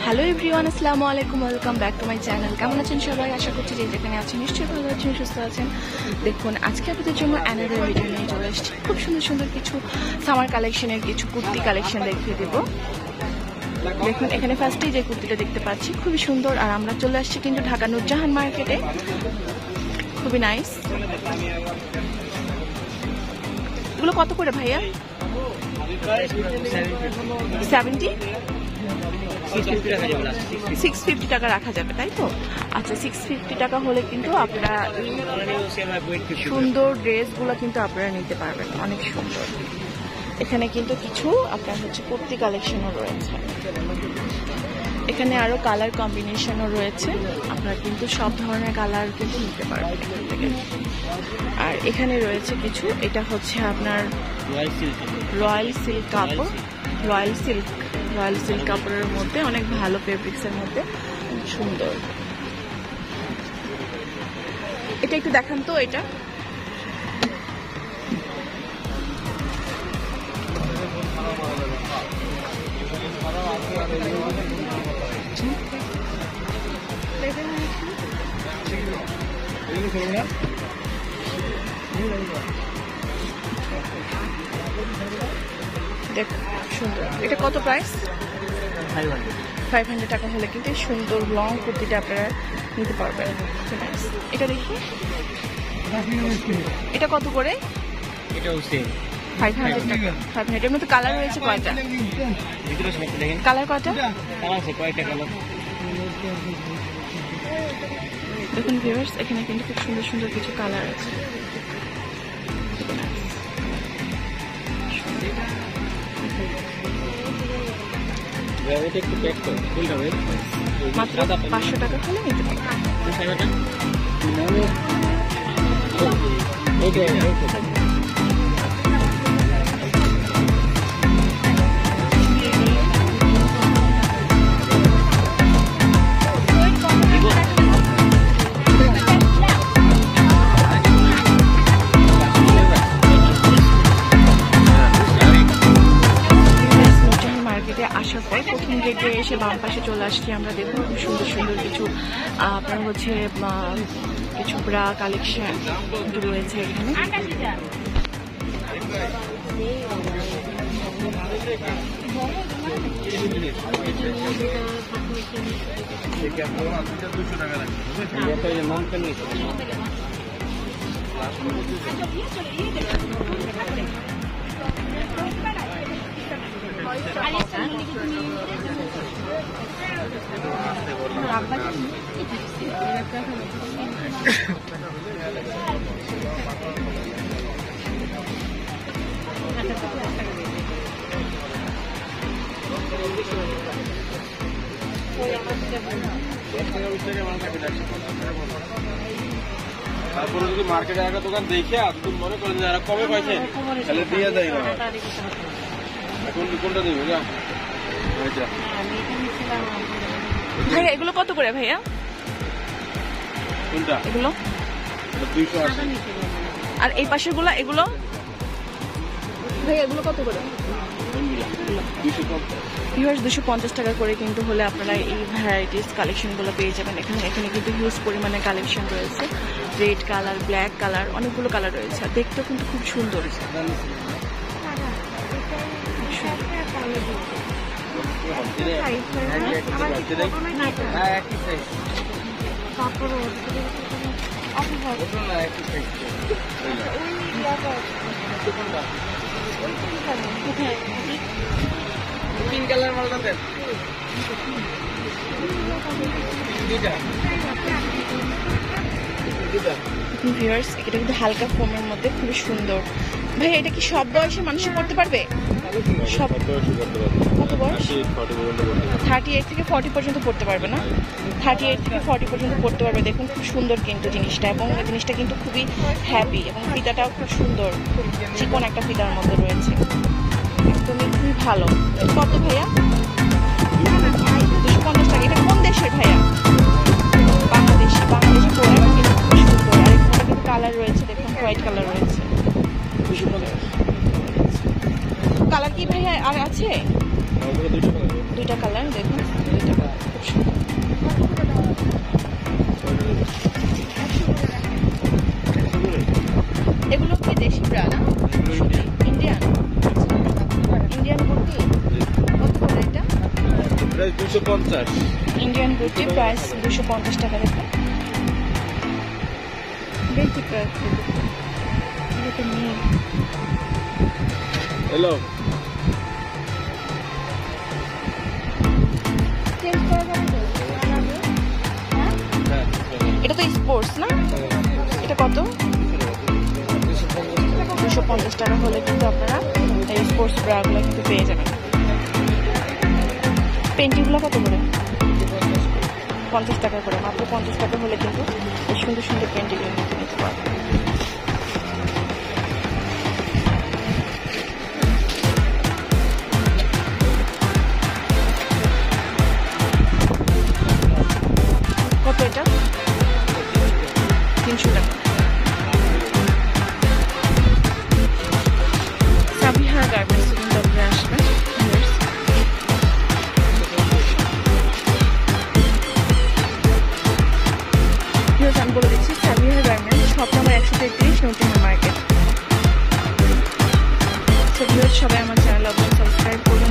Hello everyone, আসসালামু আলাইকুম, welcome back to my channel. কেমন আছেন সবাই? আশা করছি যে যেখানে আছেন নিশ্চয়ই ভালো আছেন, সুস্থ আছেন। দেখুন, আজকে আপনাদের জন্য অ্যানাদার ভিডিও নিয়ে চলে এসেছি। খুব সুন্দর সুন্দর কিছু সামার কালেকশনের কিছু কুর্তি কালেকশন দেখিয়ে দেবো। দেখুন, এখানে ফার্স্টেই যে কুর্তিটা দেখতে পাচ্ছি খুবই সুন্দর। আর আমরা চলে আসছি কিন্তু ঢাকা নুরজাহান মার্কেটে। খুবই নাইস। এগুলো কত করে ভাইয়া? 70? 650 টাকা রাখা যাবে, তাই তো? আচ্ছা, 650 টাকা হলে কিন্তু আপনারা সুন্দর ড্রেসগুলো কিন্তু আপনারা নিতে পারবেন, অনেক সুন্দর। এখানে কিন্তু কিছু আপনার হচ্ছে কুর্তি কালেকশনও রয়েছে। এখানে আরো কালার কম্বিনেশনও রয়েছে, আপনারা কিন্তু সব ধরনের কালার কিন্তু নিতে পারবেন এখান থেকে। আর এখানে রয়েছে কিছু, এটা হচ্ছে আপনার রয়্যাল সিল্ক কাপড়, রয়্যাল সিল্ক কাপড়ের মধ্যে অনেক ভালো ফেব্রিক্সের মধ্যে সুন্দর। এটা একটু দেখান তো। এটা দেখুন, সুন্দর। এটা কত প্রাইস? 500 টাকা হলে কিন্তু সুন্দর লং কুর্তিটা আপনারা নিতে পারবেন। এটা দেখি, এটা কত করে? এটাও সেম 500 টাকা। 500 এর মধ্যে কালার রয়েছে কয়টা? কালার কয়টা? দেখুন ভিউয়ার্স, এখানে কিন্তু খুব সুন্দর সুন্দর কিছু কালার আছে। মাত্র 500 টাকা হলে নিতে পারবেন। আসার পর প্রথম গেটে এসে বাম পাশে চলে আসছি আমরা। দেখুন, খুব সুন্দর সুন্দর কিছু আপনার হচ্ছে কিছু ব্রা কালেকশন রয়েছে এখানে। তারপরে যদি মার্কেটে একটা দোকান দেখে আপনি মনে করেন যারা কমে পাইছেন তাহলে দিয়ে দেয় না। এখন কোনটা দেবে? ভাইয়া এগুলো কত করে ভাইয়া? কোনটা? এগুলো 280। আর এই পাশের গুলা এগুলো ভাইয়া এগুলো কত করে? 250 টাকা করে কিন্তু হলে আপনারা এই ভ্যারাইটিস কালেকশনগুলো পেয়ে যাবেন এখানে। এখানে কিন্তু হিউজ পরিমাণে কালেকশন রয়েছে, রেড কালার, ব্ল্যাক কালার, অনেকগুলো কালার রয়েছে। আর দেখতেও কিন্তু খুব সুন্দর। পিঙ্ক কালার মালটা দেন। ভিউয়ার্স, এটা কিন্তু হালকা ফোমের মধ্যে খুবই সুন্দর। ভাই এটা কি সব বয়সের মানুষ পড়তে পারবে? সব কত বয়স? 38 থেকে 40 পর্যন্ত পড়তে পারবে না? 38 থেকে 40 পর্যন্ত পড়তে পারবে। দেখুন, খুব সুন্দর কিন্তু জিনিসটা, এবং জিনিসটা কিন্তু খুবই হ্যাপি, এবং ফিতাটাও খুব সুন্দর, চিকন একটা ফিতার মধ্যে রয়েছে, একদমই খুবই ভালো। কত ভাইয়া? 250 টাকা। এটা কোন দেশের ভাইয়া? বাংলাদেশি প্রোডাক্ট, কিন্তু খুব সুন্দর। আর এখানে কিন্তু কালার রয়েছে, দেখুন হোয়াইট কালার রয়েছে। কালার কি ভাইয়া আর আছে? দুইটা কালার, দেখুন দুইটা কালার। সুন্দর। এগুলো কি দেশি ব্রা না? ইন্ডিয়ান ইন্ডিয়ান কুর্তি কত করে এটা? প্রাইস 250। ইন্ডিয়ান কুর্তি প্রাইস 250 টাকা দেখুন। দেখি প্রাইস এটা নিয়ে হ্যালো চেঞ্জ করা যাবে তো? হ্যাঁ এটা তো স্পোর্টস না? এটা কত? 250 টাকা হলে কিন্তু আপনারা এই স্পোর্টস ব্রাগুলো কিন্তু পেয়ে যাবেন। পেন্টিগুলো কত করে? 50 টাকা করে, মাত্র 50 টাকা হলে কিন্তু এই সুন্দর সুন্দর পেন্টিগুলো কিন্তু নিতে পারবেন। কত এটা? 300 টাকা। সাবিহা গার্মেন্টস কিন্তু আপনি আসবেন। আমি বলে দিচ্ছি, সাবিহা গার্মেন্টস শপ নাম্বার 133 নতুন মার্কেট। সবাই আমার চ্যানেল অবশ্যই সাবস্ক্রাইব করবেন।